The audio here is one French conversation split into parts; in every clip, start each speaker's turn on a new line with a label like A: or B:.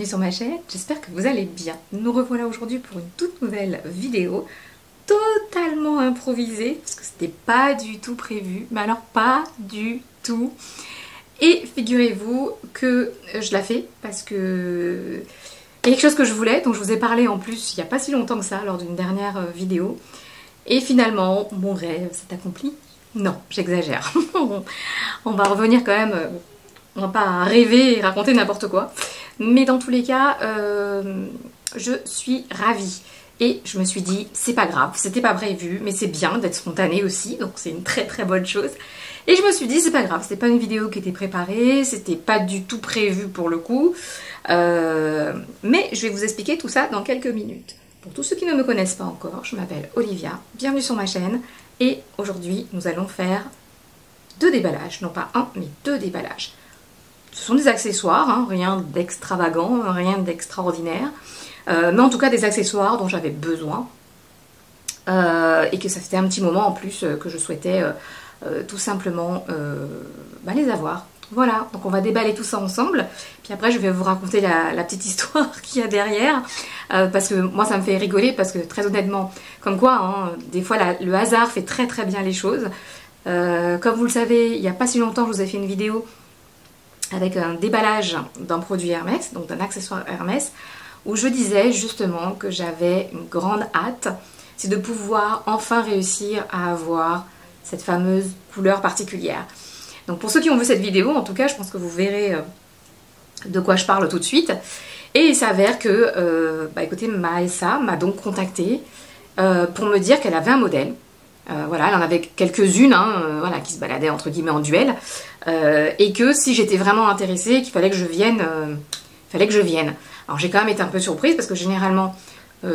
A: bienvenue sur ma chaîne, j'espère que vous allez bien. Nous revoilà aujourd'hui pour une toute nouvelle vidéo, totalement improvisée, parce que c'était pas du tout prévu, mais alors pas du tout. Et figurez-vous que je la fais parce que il y a quelque chose que je voulais, dont je vous ai parlé en plus il n'y a pas si longtemps que ça, lors d'une dernière vidéo. Et finalement, mon rêve s'est accompli. Non, j'exagère. On va revenir quand même, on va pas rêver et raconter n'importe quoi. Mais dans tous les cas, je suis ravie. Et je me suis dit, c'est pas grave, c'était pas prévu, mais c'est bien d'être spontanée aussi, donc c'est une très très bonne chose. Et je me suis dit, c'est pas grave, c'était pas une vidéo qui était préparée, c'était pas du tout prévu pour le coup. Mais je vais vous expliquer tout ça dans quelques minutes. Pour tous ceux qui ne me connaissent pas encore, je m'appelle Olivia, bienvenue sur ma chaîne. Et aujourd'hui, nous allons faire 2 déballages, non pas un, mais 2 déballages. Ce sont des accessoires, hein, rien d'extravagant, rien d'extraordinaire. Mais en tout cas des accessoires dont j'avais besoin. Et que ça faisait un petit moment en plus que je souhaitais tout simplement les avoir. Voilà, donc on va déballer tout ça ensemble. Puis après je vais vous raconter la petite histoire qu'il y a derrière. Parce que moi ça me fait rigoler parce que très honnêtement, comme quoi, hein, des fois le hasard fait très très bien les choses. Comme vous le savez, il n'y a pas si longtemps je vous ai fait une vidéo avec un déballage d'un produit Hermès, donc d'un accessoire Hermès, où je disais justement que j'avais une grande hâte, c'est de pouvoir enfin réussir à avoir cette fameuse couleur particulière. Donc pour ceux qui ont vu cette vidéo, en tout cas, je pense que vous verrez de quoi je parle tout de suite. Et il s'avère que, écoutez, Maëssa m'a donc contactée pour me dire qu'elle avait un modèle. Voilà, elle en avait quelques-unes voilà, qui se baladaient entre guillemets en duel. Et que si j'étais vraiment intéressée, qu'il fallait que je vienne, Alors j'ai quand même été un peu surprise parce que généralement,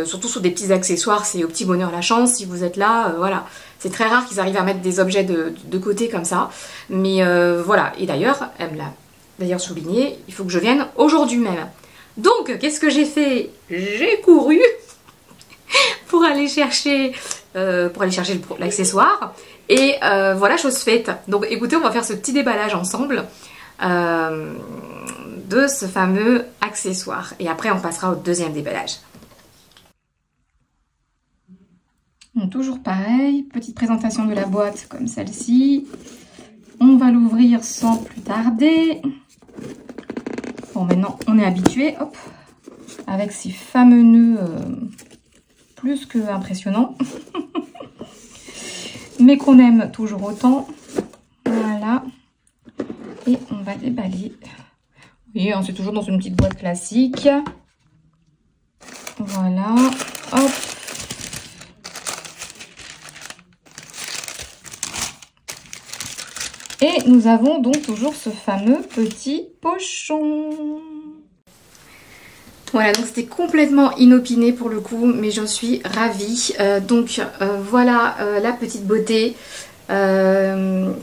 A: surtout sur des petits accessoires, c'est au petit bonheur la chance. Si vous êtes là, voilà, c'est très rare qu'ils arrivent à mettre des objets de côté comme ça. Mais voilà, et d'ailleurs, elle me l'a souligné, il faut que je vienne aujourd'hui même. Donc, qu'est-ce que j'ai fait? J'ai couru pour aller chercher, l'accessoire. Et voilà, chose faite. Donc écoutez, on va faire ce petit déballage ensemble. De ce fameux accessoire. Et après, on passera au deuxième déballage. Bon, toujours pareil, petite présentation de la boîte comme celle-ci. On va l'ouvrir sans plus tarder. Bon, maintenant, on est habitué, hop, avec ces fameux nœuds plus que impressionnants. Mais qu'on aime toujours autant. Voilà. Et on va déballer. Oui, c'est toujours dans une petite boîte classique. Voilà. Hop. Et nous avons donc toujours ce fameux petit pochon. Voilà, donc c'était complètement inopiné pour le coup, mais j'en suis ravie. Voilà la petite beauté.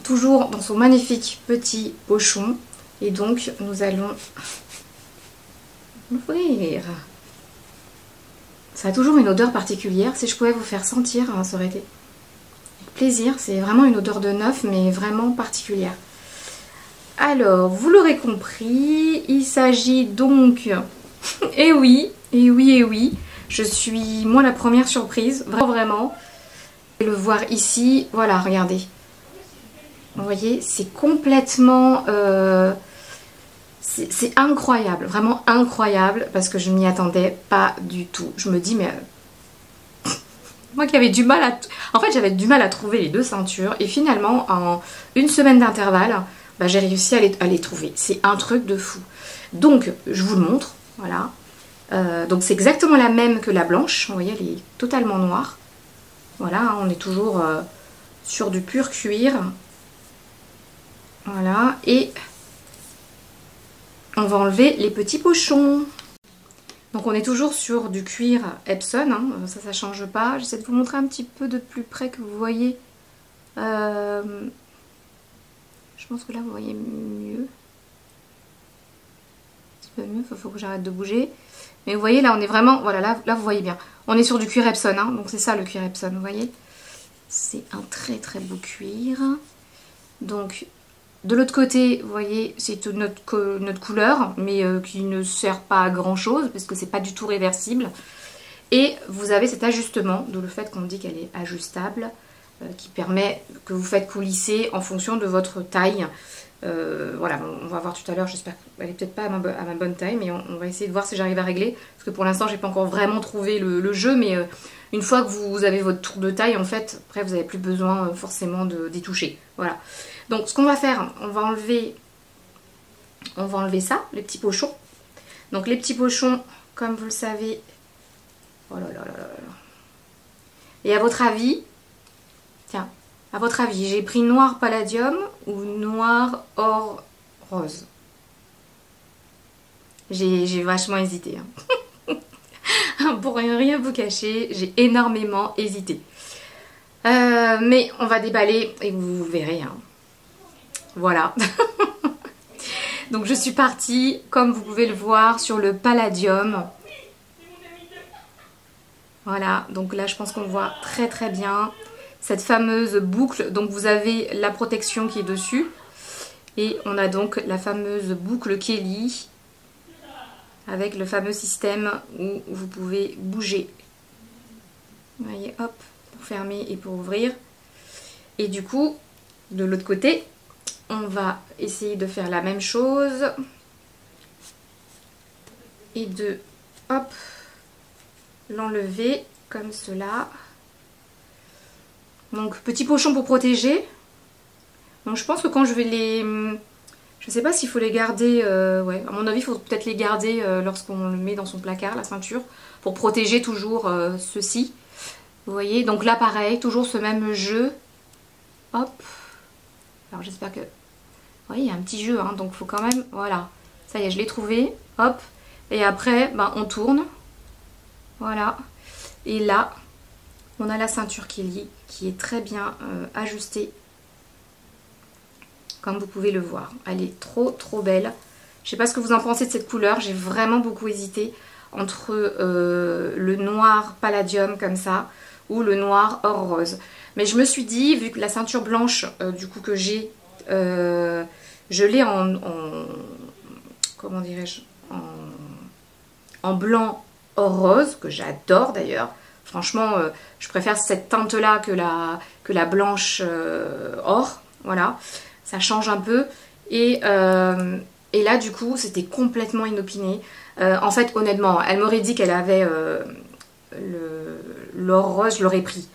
A: Toujours dans son magnifique petit pochon. Et donc, nous allons l'ouvrir. Ça a toujours une odeur particulière. Si je pouvais vous faire sentir, hein, ça aurait été plaisir. C'est vraiment une odeur de neuf, mais vraiment particulière. Alors, vous l'aurez compris, il s'agit donc... et oui, je suis, moi, la première surprise. Vraiment. Le voir ici, voilà, regardez. Vous voyez, c'est complètement... c'est incroyable, vraiment incroyable, parce que je m'y attendais pas du tout. Je me dis, mais... moi qui avais du mal à... En fait, j'avais du mal à trouver les 2 ceintures. Et finalement, en une semaine d'intervalle, j'ai réussi à les trouver. C'est un truc de fou. Donc, je vous le montre. Voilà. Donc, c'est exactement la même que la blanche. Vous voyez, elle est totalement noire. Voilà, on est toujours sur du pur cuir. Voilà. Et... on va enlever les petits pochons. Donc on est toujours sur du cuir Epson, hein. Ça change pas. J'essaie de vous montrer un petit peu de plus près que vous voyez. Je pense que là vous voyez mieux. Un petit peu mieux, il faut que j'arrête de bouger. Mais vous voyez là on est vraiment, voilà, là vous voyez bien. On est sur du cuir Epson, hein. Donc c'est ça le cuir Epson, vous voyez. C'est un très très beau cuir. Donc De l'autre côté, vous voyez, c'est notre couleur, mais qui ne sert pas à grand chose, parce que c'est pas du tout réversible. Et vous avez cet ajustement, d'où le fait qu'on dit qu'elle est ajustable, qui permet que vous faites coulisser en fonction de votre taille. Voilà, on va voir tout à l'heure, j'espère qu'elle est peut-être pas à ma bonne taille, mais on va essayer de voir si j'arrive à régler, parce que pour l'instant j'ai pas encore vraiment trouvé le jeu, mais une fois que vous avez votre tour de taille, en fait, après vous n'avez plus besoin forcément d'y toucher. Voilà. Donc ce qu'on va faire, on va enlever ça, les petits pochons. Donc les petits pochons, comme vous le savez, oh là là là là là. Et à votre avis, tiens, à votre avis, j'ai pris noir palladium ou noir or rose? J'ai vachement hésité. Hein. Pour rien vous cacher, j'ai énormément hésité. Mais on va déballer et vous verrez. Hein. Voilà. Donc je suis partie, comme vous pouvez le voir, sur le palladium. Voilà, donc là je pense qu'on voit très très bien cette fameuse boucle. Donc vous avez la protection qui est dessus. Et on a donc la fameuse boucle Kelly avec le fameux système où vous pouvez bouger. Vous voyez, hop, pour fermer et pour ouvrir. Et du coup, de l'autre côté, on va essayer de faire la même chose. Et de, hop, l'enlever comme cela. Donc, petit pochon pour protéger. Donc, je pense que quand je vais les... Je sais pas s'il faut les garder... ouais, à mon avis, il faut peut-être les garder lorsqu'on le met dans son placard, la ceinture, pour protéger toujours ceci. Vous voyez, donc là, pareil, toujours ce même jeu. Hop. Alors, j'espère que... Vous voyez, il y a un petit jeu, hein, donc il faut quand même... Voilà. Ça y est, je l'ai trouvé. Hop. Et après, ben, on tourne. Voilà. Et là, on a la ceinture Kelly qui est très bien ajustée. Comme vous pouvez le voir. Elle est trop belle. Je sais pas ce que vous en pensez de cette couleur. J'ai vraiment beaucoup hésité entre le noir palladium comme ça ou le noir or rose. Mais je me suis dit, vu que la ceinture blanche du coup que j'ai, je l'ai en comment dirais-je, en blanc or rose, que j'adore d'ailleurs. Franchement, je préfère cette teinte-là que la blanche or. Voilà, ça change un peu. Et là, du coup, c'était complètement inopiné. En fait, honnêtement, elle m'aurait dit qu'elle avait l'or rose, je l'aurais pris.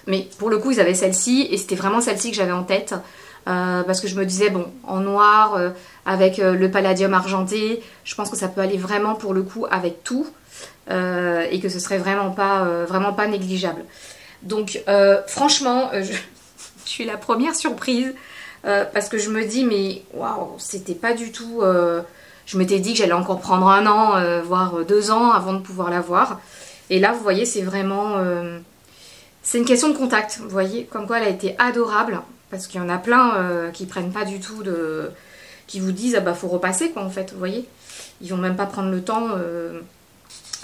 A: Mais pour le coup, ils avaient celle-ci, et c'était vraiment celle-ci que j'avais en tête. Parce que je me disais, bon, en noir, avec le palladium argenté, je pense que ça peut aller vraiment pour le coup avec tout. Et que ce serait vraiment pas négligeable. Donc franchement, je suis la première surprise parce que je me dis mais waouh, c'était pas du tout... je m'étais dit que j'allais encore prendre 1 an, voire 2 ans avant de pouvoir l'avoir. Et là, vous voyez, c'est vraiment... c'est une question de contact, vous voyez, comme quoi elle a été adorable. Parce qu'il y en a plein qui prennent pas du tout de... qui vous disent, ah bah faut repasser quoi en fait, vous voyez. Ils vont même pas prendre le temps...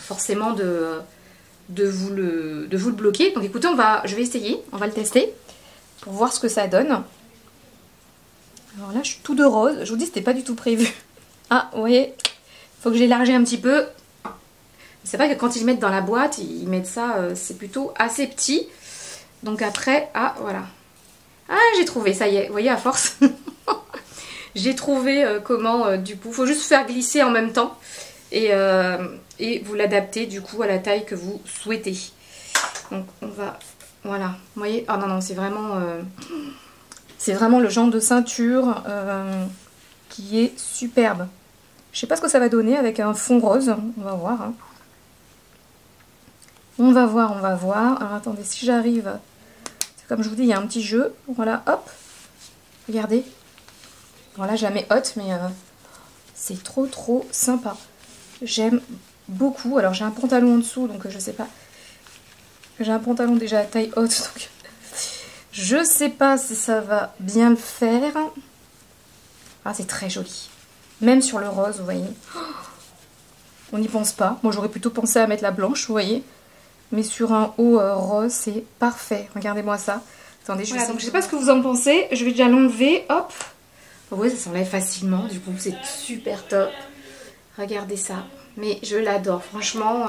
A: forcément de vous le bloquer. Donc écoutez, je vais essayer, on va le tester pour voir ce que ça donne. Alors là, je suis tout de rose. Je vous dis, c'était pas du tout prévu. Ah, vous voyez, faut que j'élargisse un petit peu. C'est vrai que quand ils mettent dans la boîte, ils mettent ça, c'est plutôt assez petit. Donc après, ah voilà. Ah, j'ai trouvé, ça y est, vous voyez, à force. J'ai trouvé comment, du coup, faut juste faire glisser en même temps. Et vous l'adaptez du coup à la taille que vous souhaitez. Donc on va... Voilà. Vous voyez? Oh non, non, c'est vraiment le genre de ceinture qui est superbe. Je sais pas ce que ça va donner avec un fond rose. On va voir. Hein. On va voir, on va voir. Alors attendez, si j'arrive... Comme je vous dis, il y a un petit jeu. Voilà, hop. Regardez. Voilà, je la mets haute, mais c'est trop sympa. J'aime beaucoup. Alors j'ai un pantalon en dessous, donc je sais pas. J'ai un pantalon déjà à taille haute, donc je sais pas si ça va bien le faire. Ah, c'est très joli. Même sur le rose, vous voyez. On n'y pense pas. Moi j'aurais plutôt pensé à mettre la blanche, vous voyez. Mais sur un haut rose, c'est parfait. Regardez-moi ça. Attendez, je sais pas ce que vous en pensez. Je vais déjà l'enlever. Hop. Vous voyez, ça s'enlève facilement, du coup c'est super top. Regardez ça. Mais je l'adore, franchement,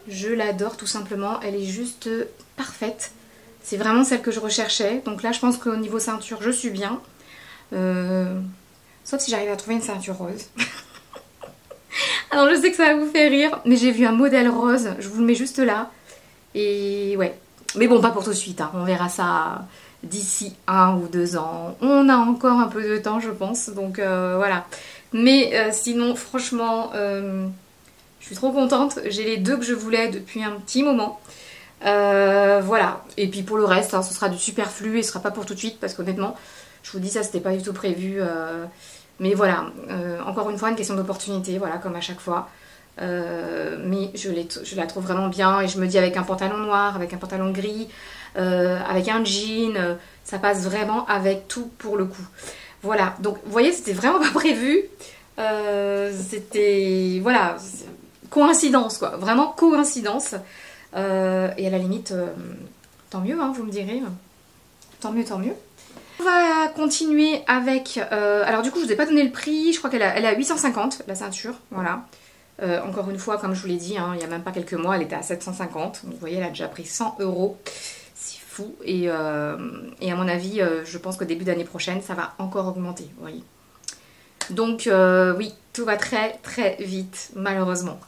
A: je l'adore tout simplement. Elle est juste parfaite. C'est vraiment celle que je recherchais. Donc là, je pense qu'au niveau ceinture, je suis bien. Sauf si j'arrive à trouver une ceinture rose. Alors je sais que ça va vous faire rire, mais j'ai vu un modèle rose. Je vous le mets juste là. Et ouais. Mais bon, pas pour tout de suite. Hein. On verra ça d'ici 1 ou 2 ans. On a encore un peu de temps, je pense. Donc voilà. Mais sinon, franchement, je suis trop contente. J'ai les deux que je voulais depuis un petit moment. Voilà. Et puis pour le reste, hein, ce sera du superflu et ce sera pas pour tout de suite parce qu'honnêtement, je vous dis ça, c'était pas du tout prévu. Mais voilà, encore une fois, une question d'opportunité, voilà, comme à chaque fois. Mais je la trouve vraiment bien et je me dis avec un pantalon noir, avec un pantalon gris, avec un jean, ça passe vraiment avec tout pour le coup. Voilà, donc vous voyez, c'était vraiment pas prévu. C'était, voilà, coïncidence quoi, vraiment coïncidence. Et à la limite, tant mieux, hein, vous me direz. Tant mieux, tant mieux. On va continuer avec... alors du coup, je vous ai pas donné le prix. Je crois qu'elle est à 850, la ceinture. Voilà. Encore une fois, comme je vous l'ai dit, hein, il n'y a même pas quelques mois, elle était à 750. Donc vous voyez, elle a déjà pris 100 €. C'est fou. Et à mon avis, je pense qu'au début d'année prochaine, ça va encore augmenter. Vous voyez. Donc oui, tout va très très vite, malheureusement.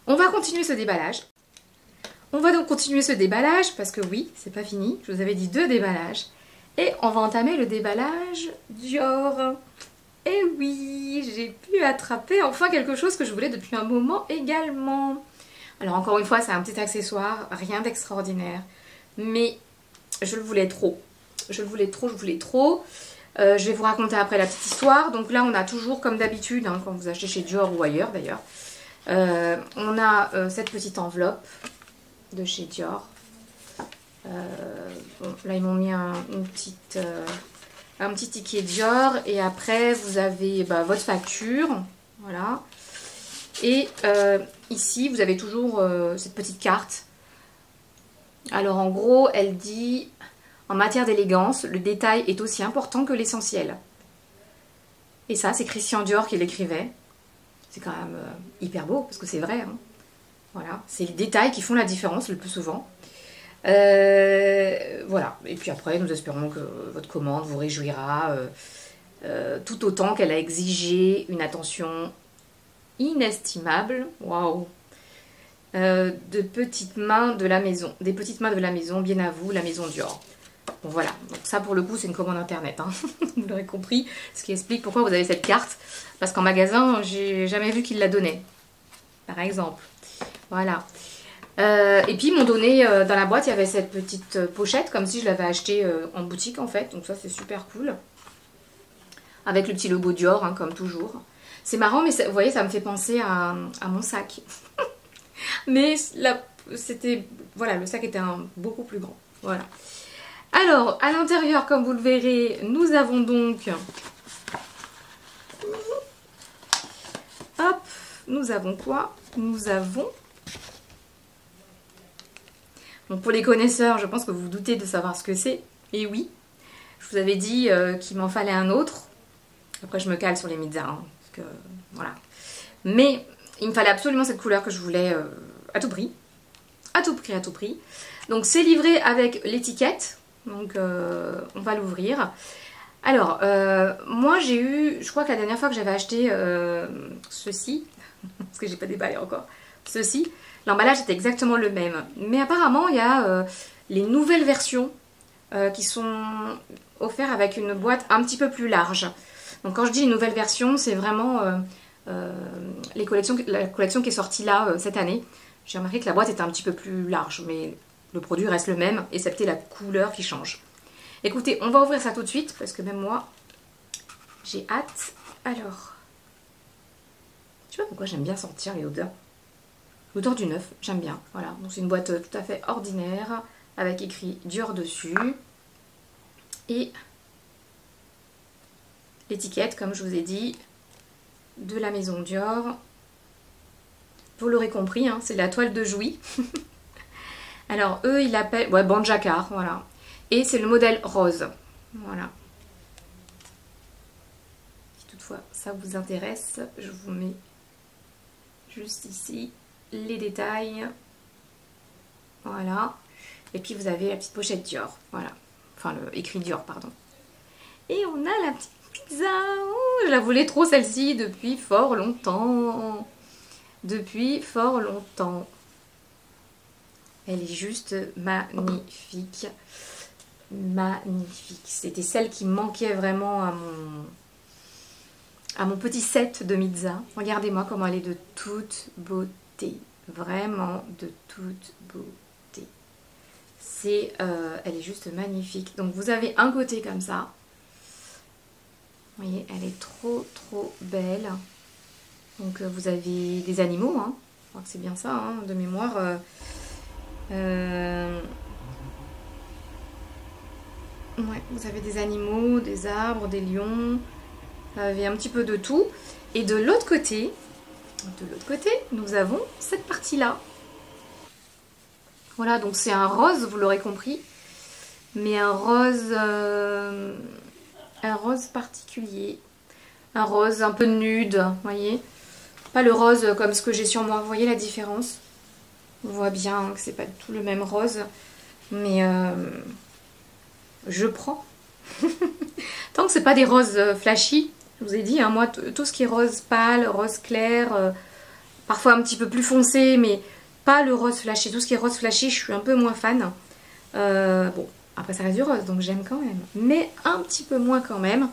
A: On va continuer ce déballage. On va donc continuer ce déballage parce que oui, c'est pas fini. Je vous avais dit 2 déballages. Et on va entamer le déballage Dior. Et oui, j'ai pu attraper enfin quelque chose que je voulais depuis un moment également. Alors encore une fois, c'est un petit accessoire, rien d'extraordinaire. Mais je le voulais trop. Je le voulais trop, je voulais trop. Je vais vous raconter après la petite histoire. Donc là, on a toujours, comme d'habitude, hein, quand vous achetez chez Dior ou ailleurs d'ailleurs, on a cette petite enveloppe de chez Dior. Bon, là ils m'ont mis un petit ticket Dior et après vous avez votre facture, voilà. Et ici vous avez toujours cette petite carte. Alors en gros elle dit: en matière d'élégance, le détail est aussi important que l'essentiel. Et ça c'est Christian Dior qui l'écrivait. C'est quand même hyper beau parce que c'est vrai, hein. Voilà, c'est les détails qui font la différence le plus souvent. Voilà, et puis après nous espérons que votre commande vous réjouira tout autant qu'elle a exigé une attention inestimable. Waouh, de petites mains de la maison, des petites mains de la maison, bien à vous, la maison Dior. Bon voilà, donc ça pour le coup c'est une commande internet, hein. Vous l'aurez compris, ce qui explique pourquoi vous avez cette carte, parce qu'en magasin j'ai jamais vu qu'ils la donnaient, par exemple. Voilà. Et puis ils m'ont donné dans la boîte, il y avait cette petite pochette comme si je l'avais achetée en boutique en fait. Donc ça c'est super cool. Avec le petit logo Dior, hein, comme toujours. C'est marrant, mais vous voyez, ça me fait penser à mon sac. Mais là, c'était... Voilà, le sac était beaucoup plus grand. Voilà. Alors, à l'intérieur, comme vous le verrez, nous avons donc... Hop, nous avons quoi? Nous avons... Donc pour les connaisseurs, je pense que vous vous doutez de savoir ce que c'est. Et oui, je vous avais dit qu'il m'en fallait un autre. Après je me cale sur les Midza, hein, parce que voilà. Mais il me fallait absolument cette couleur que je voulais à tout prix. À tout prix, à tout prix. Donc c'est livré avec l'étiquette. Donc on va l'ouvrir. Alors, moi j'ai eu, je crois que la dernière fois que j'avais acheté ceci, parce que j'ai pas déballé encore, ceci, l'emballage était exactement le même. Mais apparemment, il y a les nouvelles versions qui sont offertes avec une boîte un petit peu plus large. Donc quand je dis les nouvelles versions, c'est vraiment la collection qui est sortie là cette année. J'ai remarqué que la boîte était un petit peu plus large, mais le produit reste le même, excepté la couleur qui change. Écoutez, on va ouvrir ça tout de suite, parce que même moi, j'ai hâte. Alors, je sais pas pourquoi j'aime bien sentir les odeurs. L'odeur du neuf, j'aime bien. Voilà, donc c'est une boîte tout à fait ordinaire avec écrit Dior dessus. Et l'étiquette, comme je vous ai dit, de la maison Dior. Vous l'aurez compris, hein, c'est la toile de Jouy. Alors eux, ils l'appellent... Ouais, bande jacquard, voilà. Et c'est le modèle rose. Voilà. toutefois ça vous intéresse, je vous mets juste ici les détails. Voilà. Et puis vous avez la petite pochette Dior. Voilà. Enfin, écrit Dior, pardon. Et on a la petite pizza. Oh, je la voulais trop celle-ci depuis fort longtemps. Depuis fort longtemps. Elle est juste magnifique. Magnifique. C'était celle qui manquait vraiment à mon petit set de pizza. Regardez-moi comment elle est de toute beauté. Vraiment de toute beauté. Elle est juste magnifique. Donc vous avez un côté comme ça. Vous voyez, elle est trop belle. Donc vous avez des animaux, hein. Je crois que c'est bien ça, hein, de mémoire. Ouais, vous avez des animaux, des arbres, des lions. Vous avez un petit peu de tout. Et de l'autre côté, nous avons cette partie-là. Voilà, donc c'est un rose, vous l'aurez compris. Mais un rose particulier. Un rose un peu nude, vous voyez. Pas le rose comme ce que j'ai sur moi. Vous voyez la différence? On voit bien que c'est pas du tout le même rose. Mais je prends. Tant que c'est pas des roses flashy. Je vous ai dit, hein, moi, tout ce qui est rose pâle, rose clair, parfois un petit peu plus foncé, mais pas le rose flashy. Tout ce qui est rose flashy, je suis un peu moins fan. Bon, après ça reste du rose, donc j'aime quand même. Mais un petit peu moins quand même.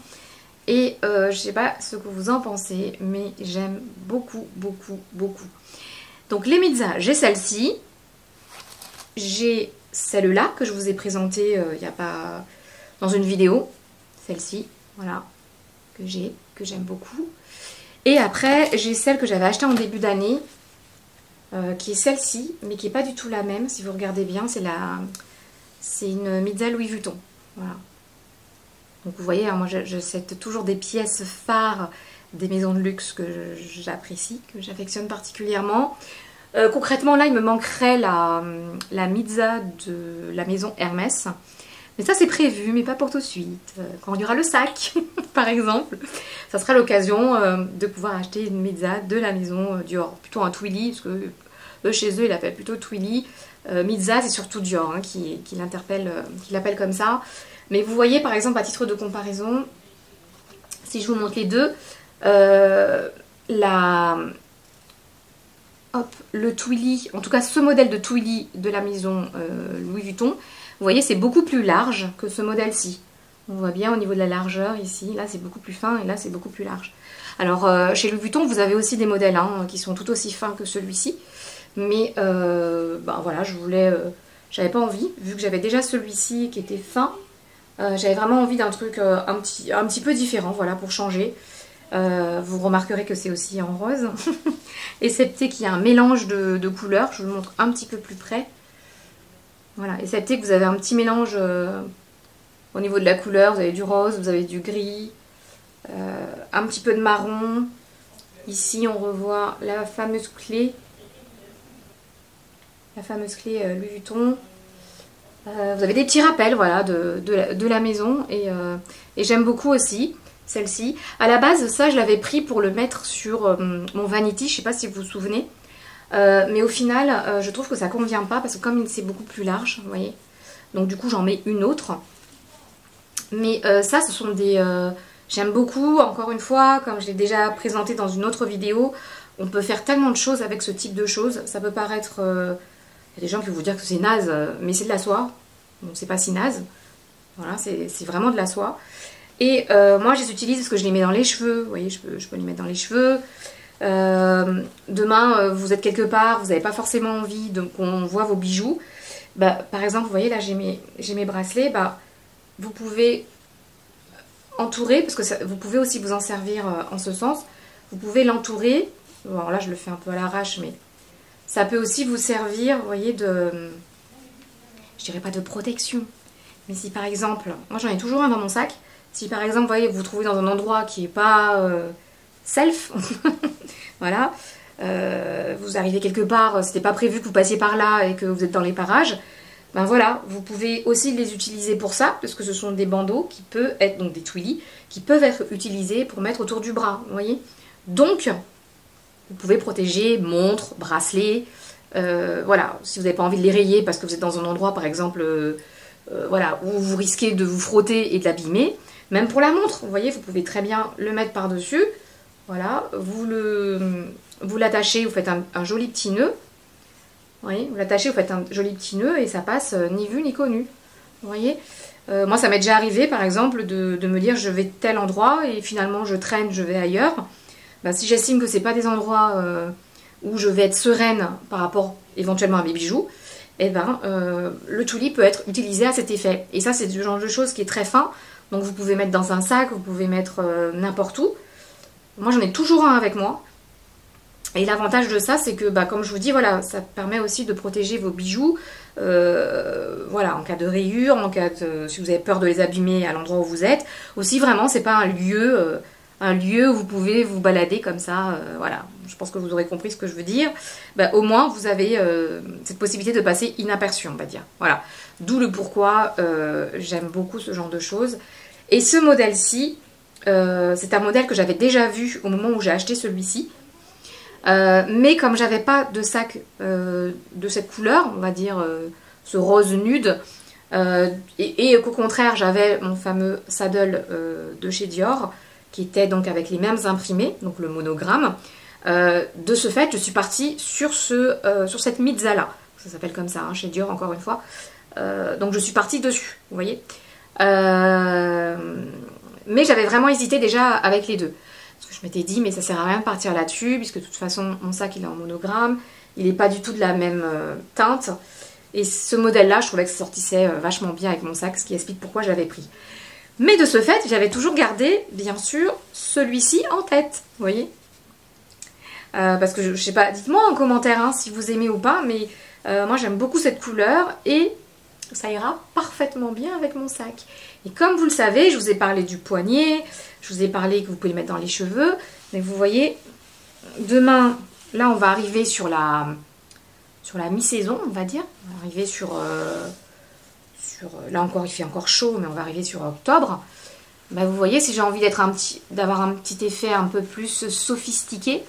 A: Et je sais pas ce que vous en pensez, mais j'aime beaucoup. Donc les pizzas, j'ai celle-ci. J'ai celle-là que je vous ai présentée il n'y a pas... dans une vidéo. Celle-ci, voilà. Que j'aime beaucoup. Et après, j'ai celle que j'avais achetée en début d'année, qui est celle-ci, mais qui n'est pas du tout la même, si vous regardez bien, c'est une pizza Louis Vuitton. Voilà. Donc vous voyez, hein, moi c'est toujours des pièces phares des maisons de luxe que j'apprécie, que j'affectionne particulièrement. Concrètement, là, il me manquerait la pizza de la maison Hermès. Mais ça c'est prévu, mais pas pour tout de suite. Quand il y aura le sac, par exemple, ça sera l'occasion de pouvoir acheter une pizza de la maison Dior. Plutôt un Twilly, parce que eux, chez eux, ils l'appellent plutôt Twilly. Pizza, c'est surtout Dior hein, qui l'appelle comme ça. Mais vous voyez, par exemple, à titre de comparaison, si je vous montre les deux, le Twilly, en tout cas ce modèle de Twilly de la maison Louis Vuitton, vous voyez, c'est beaucoup plus large que ce modèle-ci. On voit bien au niveau de la largeur ici. Là, c'est beaucoup plus fin et là, c'est beaucoup plus large. Alors, chez Louis Vuitton, vous avez aussi des modèles hein, qui sont tout aussi fins que celui-ci. Mais, ben voilà, j'avais pas envie, vu que j'avais déjà celui-ci qui était fin. J'avais vraiment envie d'un truc un petit peu différent, voilà, pour changer. Vous remarquerez que c'est aussi en rose. Excepté qu'il y a un mélange de couleurs. Je vous le montre un petit peu plus près. Voilà, excepté que vous avez un petit mélange au niveau de la couleur. Vous avez du rose, vous avez du gris, un petit peu de marron. Ici, on revoit la fameuse clé. La fameuse clé Louis Vuitton. Vous avez des petits rappels voilà, de la maison. Et j'aime beaucoup aussi celle-ci. À la base, ça, je l'avais pris pour le mettre sur mon vanity. Je ne sais pas si vous vous souvenez. Mais au final, je trouve que ça convient pas parce que comme c'est beaucoup plus large, vous voyez. Donc du coup, j'en mets une autre. Mais ça, ce sont des... j'aime beaucoup, encore une fois, comme je l'ai déjà présenté dans une autre vidéo, on peut faire tellement de choses avec ce type de choses. Ça peut paraître... il y a des gens qui vont vous dire que c'est naze, mais c'est de la soie. Donc c'est pas si naze. Voilà, c'est vraiment de la soie. Et moi, je les utilise parce que je les mets dans les cheveux. Vous voyez, je peux les mettre dans les cheveux. Demain vous êtes quelque part, vous n'avez pas forcément envie qu'on voit vos bijoux, bah, par exemple vous voyez là j'ai mes bracelets, bah, vous pouvez entourer, parce que vous pouvez aussi vous en servir en ce sens, vous pouvez l'entourer, bon, alors là je le fais un peu à l'arrache, mais ça peut aussi vous servir, vous voyez, je dirais pas de protection, mais si par exemple, moi j'en ai toujours un dans mon sac, si par exemple vous voyez vous vous trouvez dans un endroit qui n'est pas self, voilà, vous arrivez quelque part, c'était pas prévu que vous passiez par là et que vous êtes dans les parages, ben voilà, vous pouvez aussi les utiliser pour ça, parce que ce sont des bandeaux qui peuvent être, donc des twilly, qui peuvent être utilisés pour mettre autour du bras, vous voyez. Donc, vous pouvez protéger montres, bracelets, voilà, si vous n'avez pas envie de les rayer parce que vous êtes dans un endroit, par exemple, voilà, où vous risquez de vous frotter et de l'abîmer. Même pour la montre, vous voyez, vous pouvez très bien le mettre par-dessus. Voilà, vous l'attachez, vous faites un joli petit nœud. Vous voyez, vous l'attachez, vous faites un joli petit nœud et ça passe ni vu ni connu. Vous voyez, moi ça m'est déjà arrivé par exemple de me dire je vais de tel endroit et finalement je traîne, je vais ailleurs. Ben, si j'estime que c'est pas des endroits où je vais être sereine par rapport éventuellement à mes bijoux, et ben le twilly peut être utilisé à cet effet. Et ça c'est du genre de chose qui est très fin, donc vous pouvez mettre dans un sac, vous pouvez mettre n'importe où. Moi j'en ai toujours un avec moi. Et l'avantage de ça, c'est que, bah, comme je vous dis, voilà, ça permet aussi de protéger vos bijoux, voilà, en cas de rayures, en cas de, si vous avez peur de les abîmer à l'endroit où vous êtes. Aussi, vraiment, c'est pas un lieu où vous pouvez vous balader comme ça, voilà. Je pense que vous aurez compris ce que je veux dire. Bah, au moins, vous avez cette possibilité de passer inaperçu, on va dire. Voilà. D'où le pourquoi j'aime beaucoup ce genre de choses. Et ce modèle-ci, c'est un modèle que j'avais déjà vu au moment où j'ai acheté celui-ci. Mais comme j'avais pas de sac de cette couleur, on va dire ce rose nude, et qu'au contraire j'avais mon fameux saddle de chez Dior, qui était donc avec les mêmes imprimés, donc le monogramme, de ce fait je suis partie sur cette Mizza là, ça s'appelle comme ça, hein, chez Dior encore une fois, donc je suis partie dessus, vous voyez. Mais j'avais vraiment hésité déjà avec les deux. Parce que je m'étais dit, mais ça sert à rien de partir là-dessus, puisque de toute façon, mon sac, il est en monogramme. Il n'est pas du tout de la même teinte. Et ce modèle-là, je trouvais que ça sortissait vachement bien avec mon sac, ce qui explique pourquoi je l'avais pris. Mais de ce fait, j'avais toujours gardé, bien sûr, celui-ci en tête. Vous voyez, parce que je sais pas, dites-moi en commentaire hein, si vous aimez ou pas, mais moi, j'aime beaucoup cette couleur et ça ira parfaitement bien avec mon sac. Et comme vous le savez, je vous ai parlé du poignet, je vous ai parlé que vous pouvez le mettre dans les cheveux. Mais vous voyez, demain, là on va arriver sur la mi-saison, on va dire. On va arriver là encore il fait encore chaud, mais on va arriver sur octobre. Bah, vous voyez, si j'ai envie d'avoir un petit effet un peu plus sophistiqué,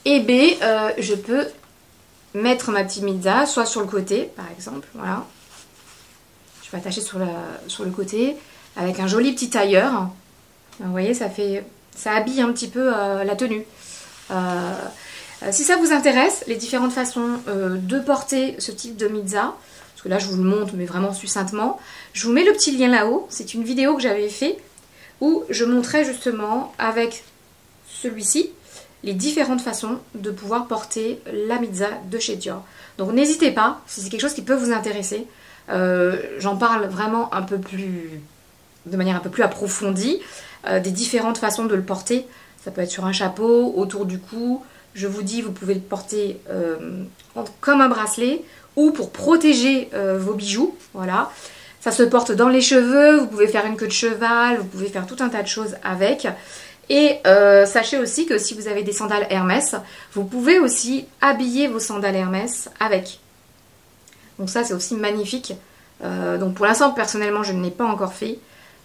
A: et B, je peux mettre ma petite Mizza, soit sur le côté, par exemple, voilà. Je vais attacher sur le côté, avec un joli petit tailleur. Vous voyez, ça habille un petit peu la tenue. Si ça vous intéresse, les différentes façons de porter ce type de Mizza, parce que là je vous le montre, mais vraiment succinctement, je vous mets le petit lien là-haut. C'est une vidéo que j'avais fait où je montrais justement avec celui-ci les différentes façons de pouvoir porter la Mizza de chez Dior. Donc n'hésitez pas, si c'est quelque chose qui peut vous intéresser, j'en parle vraiment de manière un peu plus approfondie, des différentes façons de le porter. Ça peut être sur un chapeau, autour du cou. Je vous dis, vous pouvez le porter comme un bracelet ou pour protéger vos bijoux. Voilà. Ça se porte dans les cheveux, vous pouvez faire une queue de cheval, vous pouvez faire tout un tas de choses avec. Et sachez aussi que si vous avez des sandales Hermès, vous pouvez aussi habiller vos sandales Hermès avec. Donc ça c'est aussi magnifique. Donc pour l'instant personnellement je ne l'ai pas encore fait.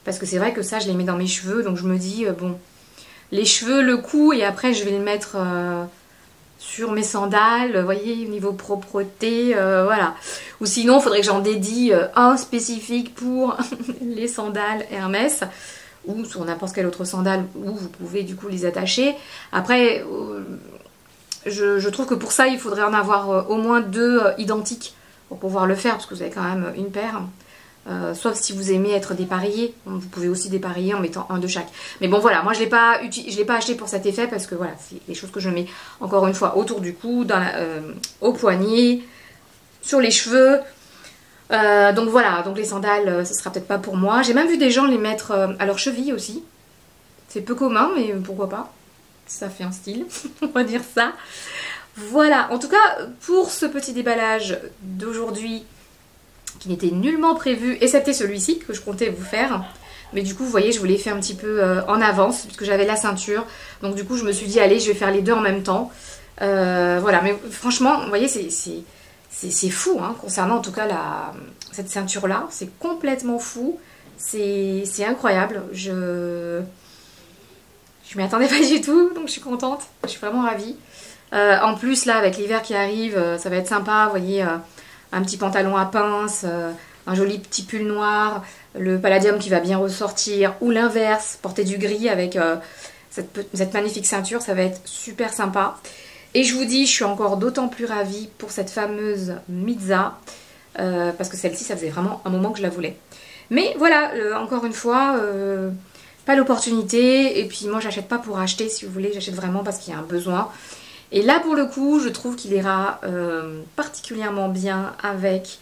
A: Parce que c'est vrai que ça je les mets dans mes cheveux. Donc je me dis bon, les cheveux, le cou et après je vais le mettre sur mes sandales. Vous voyez, au niveau propreté, voilà. Ou sinon il faudrait que j'en dédie un spécifique pour les sandales Hermès. Ou sur n'importe quelle autre sandale où vous pouvez du coup les attacher. Après, je trouve que pour ça, il faudrait en avoir au moins deux identiques pour pouvoir le faire, parce que vous avez quand même une paire. Sauf si vous aimez être dépareillé. Vous pouvez aussi dépareiller en mettant un de chaque. Mais bon voilà, moi je ne l'ai pas acheté pour cet effet, parce que voilà, c'est des choses que je mets encore une fois autour du cou, au poignet, sur les cheveux. Donc voilà, donc les sandales, ce sera peut-être pas pour moi. J'ai même vu des gens les mettre à leurs chevilles aussi. C'est peu commun, mais pourquoi pas. Ça fait un style, on va dire ça. Voilà, en tout cas, pour ce petit déballage d'aujourd'hui, qui n'était nullement prévu, excepté celui-ci, que je comptais vous faire. Mais du coup, vous voyez, je vous l'ai fait un petit peu en avance, puisque j'avais la ceinture. Donc du coup, je me suis dit, allez, je vais faire les deux en même temps. Voilà, mais franchement, vous voyez, c'est c'est fou, hein, concernant en tout cas cette ceinture-là. C'est complètement fou. C'est incroyable. Je m'y attendais pas du tout, donc je suis contente. Je suis vraiment ravie. En plus, là, avec l'hiver qui arrive, ça va être sympa. Vous voyez, un petit pantalon à pince, un joli petit pull noir, le palladium qui va bien ressortir, ou l'inverse, porter du gris avec cette magnifique ceinture. Ça va être super sympa. Et je vous dis, je suis encore d'autant plus ravie pour cette fameuse Midza, parce que celle-ci, ça faisait vraiment un moment que je la voulais. Mais voilà, encore une fois, pas l'opportunité. Et puis moi, j'achète pas pour acheter, si vous voulez, j'achète vraiment parce qu'il y a un besoin. Et là, pour le coup, je trouve qu'il ira particulièrement bien avec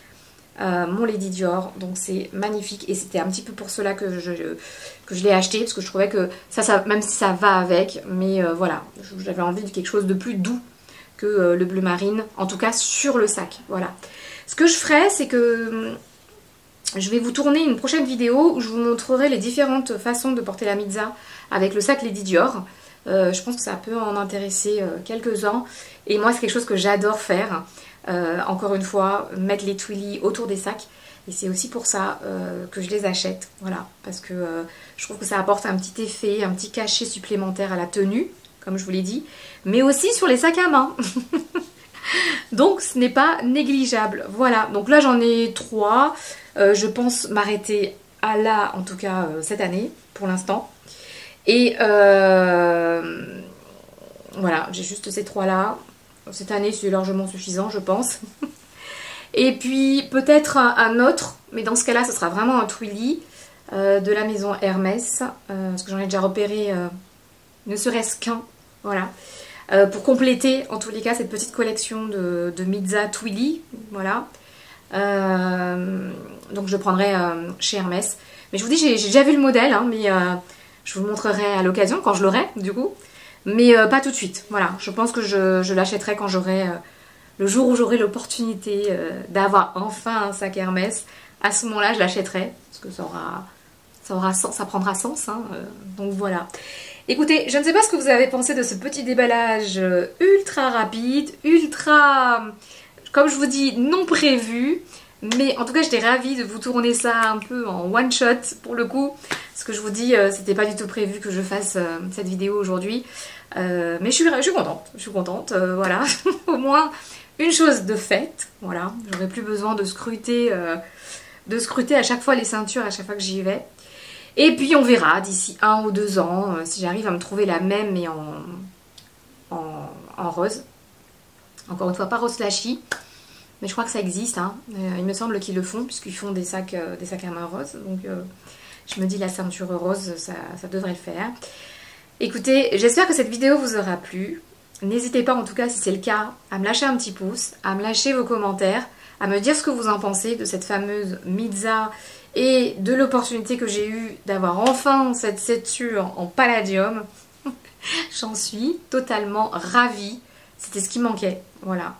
A: mon Lady Dior. Donc c'est magnifique. Et c'était un petit peu pour cela que je l'ai acheté, parce que je trouvais que ça même si ça va avec, mais voilà, j'avais envie de quelque chose de plus doux que le bleu marine, en tout cas sur le sac. Voilà. Ce que je ferai, c'est que je vais vous tourner une prochaine vidéo où je vous montrerai les différentes façons de porter la Midza avec le sac Lady Dior. Je pense que ça peut en intéresser quelques-uns. Et moi, c'est quelque chose que j'adore faire. Encore une fois, mettre les twilly autour des sacs. Et c'est aussi pour ça que je les achète. Voilà, parce que je trouve que ça apporte un petit effet, un petit cachet supplémentaire à la tenue, comme je vous l'ai dit. Mais aussi sur les sacs à main. Donc, ce n'est pas négligeable. Voilà, donc là, j'en ai 3. Je pense m'arrêter à là, en tout cas, cette année, pour l'instant. Et voilà, j'ai juste ces 3-là. Cette année, c'est largement suffisant, je pense. Et puis, peut-être un autre, mais dans ce cas-là, ce sera vraiment un twilly de la maison Hermès. Parce que j'en ai déjà repéré ne serait-ce qu'un. Voilà. Pour compléter, en tous les cas, cette petite collection de Midza twilly. Voilà. Donc, je prendrai chez Hermès. Mais je vous dis, j'ai déjà vu le modèle, hein, mais je vous le montrerai à l'occasion, quand je l'aurai, du coup. Mais pas tout de suite. Voilà, je pense que je l'achèterai quand j'aurai... le jour où j'aurai l'opportunité d'avoir enfin un sac Hermès. À ce moment-là, je l'achèterai. Parce que ça prendra sens. Hein, donc voilà. Écoutez, je ne sais pas ce que vous avez pensé de ce petit déballage ultra rapide, ultra... Comme je vous dis, non prévu. Mais en tout cas, j'étais ravie de vous tourner ça un peu en one shot pour le coup. Parce que je vous dis, c'était pas du tout prévu que je fasse cette vidéo aujourd'hui. Mais je suis contente, voilà. Au moins une chose de faite, voilà. J'aurais plus besoin de scruter à chaque fois les ceintures, à chaque fois que j'y vais. Et puis on verra d'ici 1 ou 2 ans, si j'arrive à me trouver la même mais en rose. Encore une fois, pas rose flashy. Mais je crois que ça existe, hein. Il me semble qu'ils le font, puisqu'ils font des sacs à main roses. Donc je me dis la ceinture rose, ça devrait le faire. Écoutez, j'espère que cette vidéo vous aura plu. N'hésitez pas, en tout cas, si c'est le cas, à me lâcher un petit pouce, à me lâcher vos commentaires, à me dire ce que vous en pensez de cette fameuse Midza et de l'opportunité que j'ai eue d'avoir enfin cette ceinture en palladium. J'en suis totalement ravie. C'était ce qui manquait, voilà.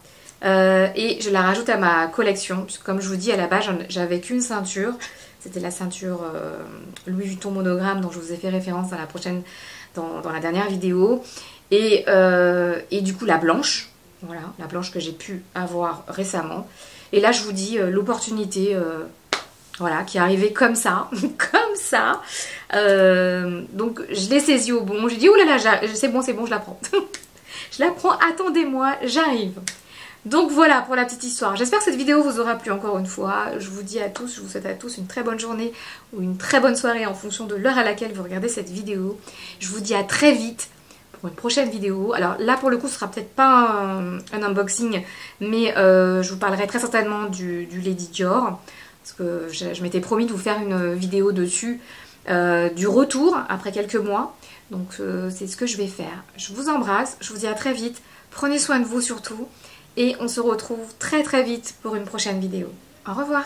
A: Et je la rajoute à ma collection, puisque comme je vous dis, à la base, j'avais qu'une ceinture. C'était la ceinture Louis Vuitton monogramme dont je vous ai fait référence dans la dernière vidéo. Et du coup, la blanche, voilà, la blanche que j'ai pu avoir récemment. Et là, je vous dis, l'opportunité, voilà, qui est arrivée comme ça, comme ça. Donc, je l'ai saisie au bon. J'ai dit, oh là là, c'est bon, je la prends. Je la prends, attendez-moi, j'arrive. Donc voilà pour la petite histoire. J'espère que cette vidéo vous aura plu encore une fois. Je vous dis à tous, je vous souhaite à tous une très bonne journée ou une très bonne soirée en fonction de l'heure à laquelle vous regardez cette vidéo. Je vous dis à très vite pour une prochaine vidéo. Alors là pour le coup ce sera peut-être pas un unboxing, mais je vous parlerai très certainement du Lady Dior. Parce que je m'étais promis de vous faire une vidéo dessus, du retour après quelques mois. Donc c'est ce que je vais faire. Je vous embrasse, je vous dis à très vite. Prenez soin de vous surtout. Et on se retrouve très très vite pour une prochaine vidéo. Au revoir!